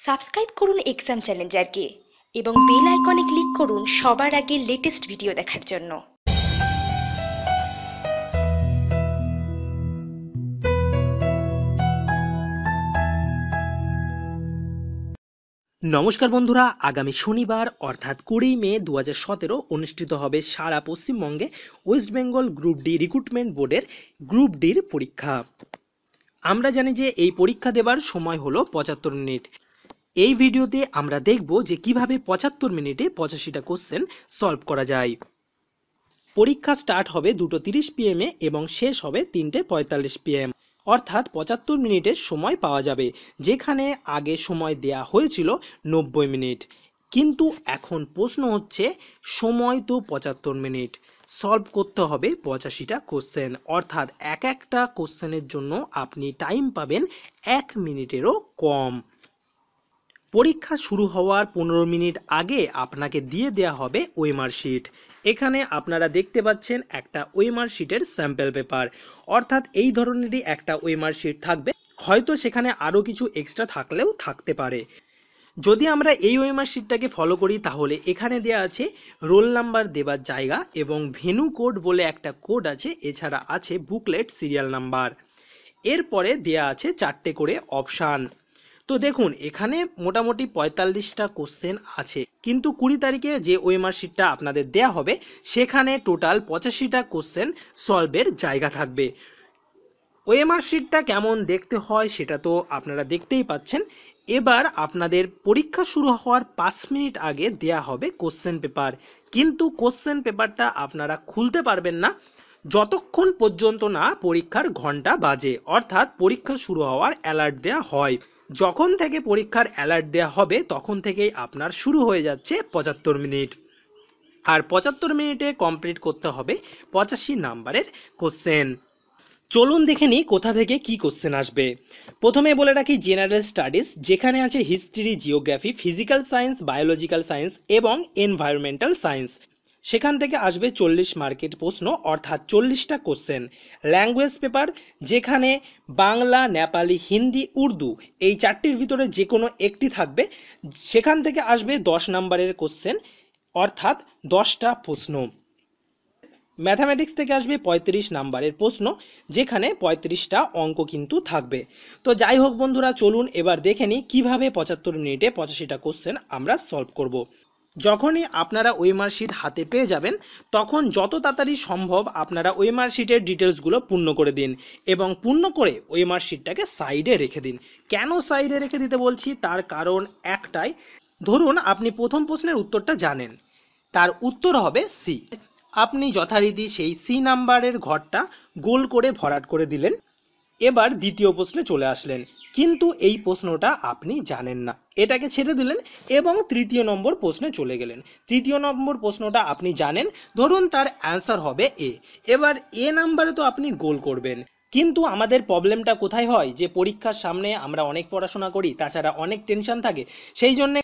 Subscribe করুন exam চ্যালেঞ্জারকে এবং bell আইকনে ক্লিক করুন সবার আগে লেটেস্ট ভিডিও দেখার জন্য। নমস্কার বন্ধুরা, আগামী শনিবার অর্থাৎ 20 মে 2017 অনুষ্ঠিত হবে সারা পশ্চিমবঙ্গে West Bengal group D recruitment বোর্ডের গ্রুপ ডির পরীক্ষা। আমরা জানি যে এই পরীক্ষা দেবার সময় হলো 75 মিনিট। এই ভিডিওতে আমরা দেখব যে কিভাবে 75 মিনিটে 85টা কোশ্চেন সলভ করা যায়। পরীক্ষা স্টার্ট হবে 2:30 PM এবং শেষ হবে 3:45 PM, অর্থাৎ 75 মিনিটের সময় পাওয়া যাবে, যেখানে আগে সময় দেয়া হয়েছিল 90 মিনিট। কিন্তু এখন প্রশ্ন হচ্ছে, সময় তো 75 মিনিট, সলভ করতে হবে 85টা কোশ্চেন, অর্থাৎ একটা কোশ্চেনের জন্য আপনি টাইম পাবেন 1 মিনিটেরও কম। পরীক্ষা শুরু হওয়ার 15 মিনিট আগে আপনাকে দিয়ে দেওয়া হবে ওএমআর শিট। এখানে আপনারা দেখতে পাচ্ছেন একটা ওএমআর শিটের স্যাম্পল পেপার, অর্থাৎ এই ধরনেরই একটা ওএমআর শিট থাকবে, হয়তো সেখানে আরও কিছু এক্সট্রা থাকলেও থাকতে পারে। যদি আমরা এই ওএমআর শিটটাকে ফলো করি তাহলে এখানে দেওয়া আছে রোল নাম্বার দেবার জায়গা এবং ভেনু কোড বলে একটা কোড আছে, এছাড়া আছে বুকলেট সিরিয়াল নাম্বার। এরপরে দেওয়া আছে 4টে করে অপশান। তো দেখুন, এখানে মোটামুটি 45টা কোশ্চেন আছে, কিন্তু 20 তারিখে যে ওএমআর শিটটা আপনাদের দেয়া হবে সেখানে টোটাল 85টা কোশ্চেন সলভের জায়গা থাকবে। ওএমআর শিটটা কেমন দেখতে হয় সেটা তো আপনারা দেখতেই পাচ্ছেন। এবার আপনাদের পরীক্ষা শুরু হওয়ার 5 মিনিট আগে দেয়া হবে কোশ্চেন পেপার, কিন্তু কোশ্চেন পেপারটা আপনারা খুলতে পারবেন না যতক্ষণ পর্যন্ত না পরীক্ষার ঘন্টা বাজে, অর্থাৎ পরীক্ষা শুরু হওয়ার অ্যালার্ট দেয়া হয়। যখন থেকে পরীক্ষার অ্যালার্ট দেয়া হবে তখন থেকেই আপনার শুরু হয়ে যাচ্ছে 75 মিনিট, আর 75 মিনিটে কমপ্লিট করতে হবে 85 নাম্বারের কোশ্চেন। চলুন দেখে নিই কোথা থেকে কি কোশ্চেন আসবে। প্রথমে বলে রাখি জেনারেল স্টাডিজ, যেখানে আছে history, geography, physical science, biological science এবং এনভায়রনমেন্টাল সায়েন্স। সেখান থেকে আসবে 40 মার্কের প্রশ্ন, অর্থাৎ 40টা কোশ্চেন। ল্যাঙ্গুয়েজ পেপার, যেখানে বাংলা, নেপালি, হিন্দি, উর্দু এই 4টির ভিতরে যে কোনো একটি থাকবে, সেখান থেকে আসবে 10 নাম্বারের কোশ্চেন, অর্থাৎ 10টা প্রশ্ন। ম্যাথামেটিক্স থেকে আসবে 35 নাম্বারের প্রশ্ন, যেখানে 35টা অঙ্ক কিন্তু থাকবে। তো যাই হোক বন্ধুরা, চলুন এবার দেখে নিই কীভাবে 75 মিনিটে 85টা কোশ্চেন আমরা সলভ করব। যখনই আপনারা ওএমআর শিট হাতে পেয়ে যাবেন তখন যত তাড়াতাড়ি সম্ভব আপনারা ওএমআর শিটের ডিটেলসগুলো পূর্ণ করে দিন, এবং পূর্ণ করে ওএমআর শিটটাকে সাইডে রেখে দিন। কেন সাইডে রেখে দিতে বলছি তার কারণ একটাই। ধরুন আপনি প্রথম প্রশ্নের উত্তরটা জানেন, তার উত্তর হবে সি। আপনি যথারীতি সেই সি নাম্বারের ঘরটা গোল করে ভরাট করে দিলেন। এবার দ্বিতীয় প্রশ্নে চলে আসলেন, কিন্তু এই প্রশ্নটা আপনি জানেন না, এটাকে ছেড়ে দিলেন এবং তৃতীয় নম্বর প্রশ্নে চলে গেলেন। তৃতীয় নম্বর প্রশ্নটা আপনি জানেন, ধরুন তার অ্যান্সার হবে এ। এবার এ নাম্বারে তো আপনি গোল করবেন, কিন্তু আমাদের প্রবলেমটা কোথায় হয় যে পরীক্ষার সামনে আমরা অনেক পড়াশোনা করি, তাছাড়া অনেক টেনশন থাকে, সেই জন্য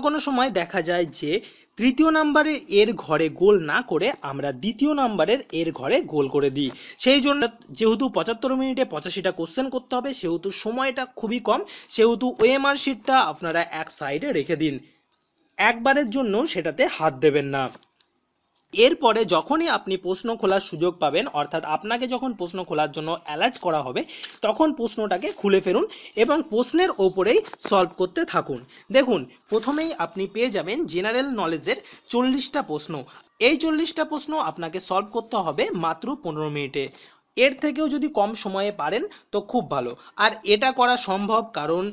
কোনো সময় দেখা যায় যে তৃতীয় নাম্বারের এর ঘরে গোল না করে আমরা দ্বিতীয় নাম্বারের এর ঘরে গোল করে দিই। সেই জন্য যেহেতু 75 মিনিটে 85টা কোশ্চেন করতে হবে, সেহেতু সময়টা খুবই কম, সেহেতু ওএমআর শিটটা আপনারা এক সাইডে রেখে দিন, একবারের জন্য সেটাতে হাত দেবেন না। এরপরে যখনই আপনি প্রশ্ন খোলার সুযোগ পাবেন, অর্থাৎ আপনাকে যখন প্রশ্ন খোলার জন্য অ্যালার্ট করা হবে, তখন প্রশ্নটাকে খুলে ফেলুন এবং প্রশ্নের ওপরেই সলভ করতে থাকুন। দেখুন, প্রথমেই আপনি পেয়ে যাবেন জেনারেল নলেজের 40টা প্রশ্ন। এই 40টা প্রশ্ন আপনাকে সলভ করতে হবে মাত্র 15 মিনিটে। এর থেকেও যদি কম সময়ে পারেন তো খুব ভালো, আর এটা করা সম্ভব কারণ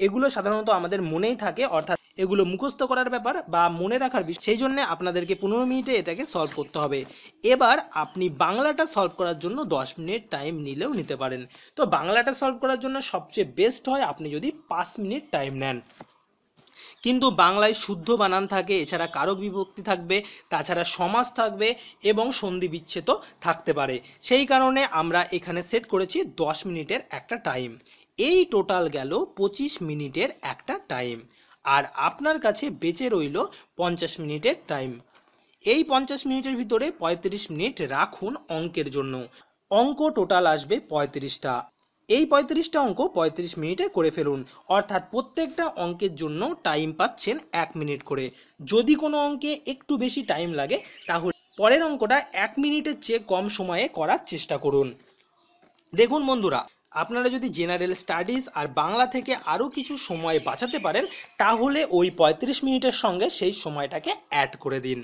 এগুলো সাধারণত আমাদের মনেই থাকে, অর্থাৎ এগুলো মুখস্থ করার ব্যাপার বা মনে রাখার বিষয়, সেই জন্য আপনাদেরকে 15 মিনিটে এটাকে সলভ করতে হবে। এবার আপনি বাংলাটা সলভ করার জন্য 10 মিনিট টাইম নিলেও নিতে পারেন। তো বাংলাটা সলভ করার জন্য সবচেয়ে বেস্ট হয় আপনি যদি 5 মিনিট টাইম নেন, কিন্তু বাংলায় শুদ্ধ বানান থাকে, এছাড়া কারক বিভক্তি থাকবে, তাছাড়া সমাস থাকবে এবং সন্ধি বিচ্ছেদও থাকতে পারে। সেই কারণে আমরা এখানে সেট করেছি 10 মিনিটের একটা টাইম। এই টোটাল গেল 25 মিনিটের একটা টাইম, আর আপনার কাছে বেঁচে রইল 50 মিনিটের টাইম। এই 50 মিনিটের ভিতরে 35 মিনিট রাখুন অঙ্কের জন্য। অঙ্ক টোটাল আসবে 35টা। এই 35টা অঙ্ক 35 মিনিটে করে ফেলুন, অর্থাৎ প্রত্যেকটা অঙ্কের জন্য টাইম পাচ্ছেন 1 মিনিট করে। যদি কোনো অঙ্কে একটু বেশি টাইম লাগে তাহলে পরের অঙ্কটা 1 মিনিটের চেয়ে কম সময়ে করার চেষ্টা করুন। দেখুন বন্ধুরা, আপনারা যদি জেনারেল স্টাডিজ আর বাংলা থেকে আরও কিছু সময় বাঁচাতে পারেন তাহলে ওই 35 মিনিটের সঙ্গে সেই সময়টাকে অ্যাড করে দিন।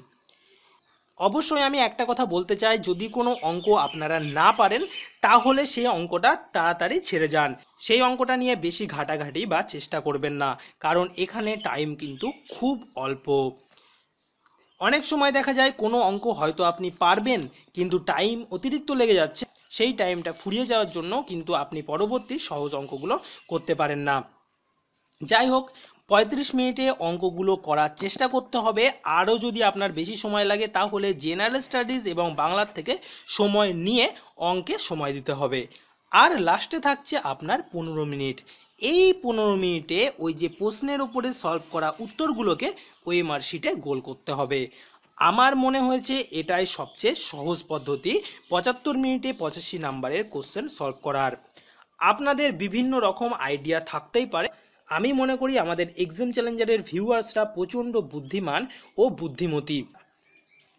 অবশ্যই আমি একটা কথা বলতে চাই, যদি কোনো অঙ্ক আপনারা না পারেন তাহলে সেই অঙ্কটা তাড়াতাড়ি ছেড়ে যান, সেই অঙ্কটা নিয়ে বেশি ঘাটাঘাটি বা চেষ্টা করবেন না, কারণ এখানে টাইম কিন্তু খুব অল্প। অনেক সময় দেখা যায় কোনো অঙ্ক হয়তো আপনি পারবেন কিন্তু টাইম অতিরিক্ত লেগে যাচ্ছে, সেই টাইমটা ফুরিয়ে যাওয়ার জন্য কিন্তু আপনি পরবর্তী সহজ অঙ্কগুলো করতে পারেন না। যাই হোক, 35 মিনিটে অঙ্কগুলো করার চেষ্টা করতে হবে। আরও যদি আপনার বেশি সময় লাগে তাহলে জেনারেল স্টাডিজ এবং বাংলার থেকে সময় নিয়ে অঙ্কে সময় দিতে হবে। আর লাস্টে থাকছে আপনার 15 মিনিট। এই 15 মিনিটে ওই যে প্রশ্নের উপরে সলভ করা উত্তরগুলোকে ওএমআর শিটে গোল করতে হবে। আমার মনে হয়েছে এটাই সবচেয়ে সহজ পদ্ধতি 75 মিনিটে 85 নাম্বারের কোশ্চেন সলভ করার। আপনাদের বিভিন্ন রকম আইডিয়া থাকতেই পারে, আমি মনে করি আমাদের এক্সাম চ্যালেঞ্জারের ভিউয়ার্সরা প্রচণ্ড বুদ্ধিমান ও বুদ্ধিমতী।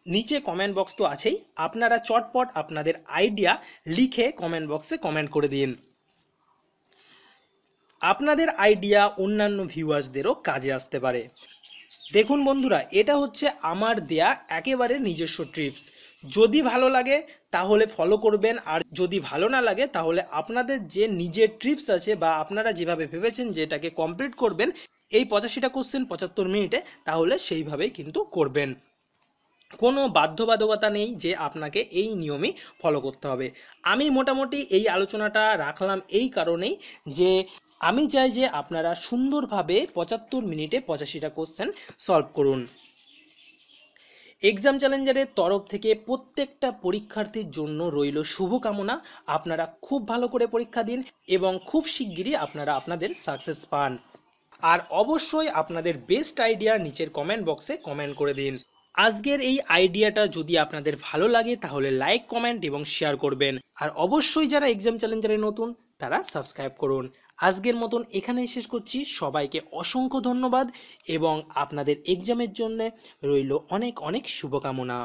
নিচে কমেন্ট বক্স তো আছেই, আপনারা চটপট আপনাদের আইডিয়া লিখে কমেন্ট বক্সে কমেন্ট করে দিন। আপনাদের আইডিয়া অন্যান্য ভিউয়ার্সদেরও কাজে আসতে পারে। দেখুন বন্ধুরা, এটা হচ্ছে আমার দেয়া একেবারে নিজস্ব টিপস। যদি ভালো লাগে তাহলে ফলো করবেন, আর যদি ভালো না লাগে তাহলে আপনাদের যে নিজের টিপস আছে বা আপনারা যেভাবে ভেবেছেন যে এটাকে কমপ্লিট করবেন এই 85টা কোশ্চেন 75 মিনিটে, তাহলে সেইভাবেই কিন্তু করবেন। কোনো বাধ্যবাধকতা নেই যে আপনাকে এই নিয়মই ফলো করতে হবে। আমি মোটামুটি এই আলোচনাটা রাখলাম এই কারণেই যে আমি চাই যে আপনারা সুন্দরভাবে 75 মিনিটে 85টা কোশ্চেন সলভ করুন। এক্সাম চ্যালেঞ্জারের তরফ থেকে প্রত্যেকটা পরীক্ষার্থীর জন্য রইল শুভকামনা। আপনারা খুব ভালো করে পরীক্ষা দিন এবং খুব শিগগিরই আপনারা আপনাদের সাকসেস পান। আর অবশ্যই আপনাদের বেস্ট আইডিয়া নিচের কমেন্ট বক্সে কমেন্ট করে দিন। আজকের এই আইডিয়াটা যদি আপনাদের ভালো লাগে তাহলে লাইক, কমেন্ট এবং শেয়ার করবেন। আর অবশ্যই যারা এক্সাম চ্যালেঞ্জারে নতুন তারা সাবস্ক্রাইব করুন। আজকের মতন এখানেই শেষ করছি। সবাইকে অসংখ্য ধন্যবাদ এবং আপনাদের এক্সামের জন্য রইল অনেক অনেক শুভকামনা।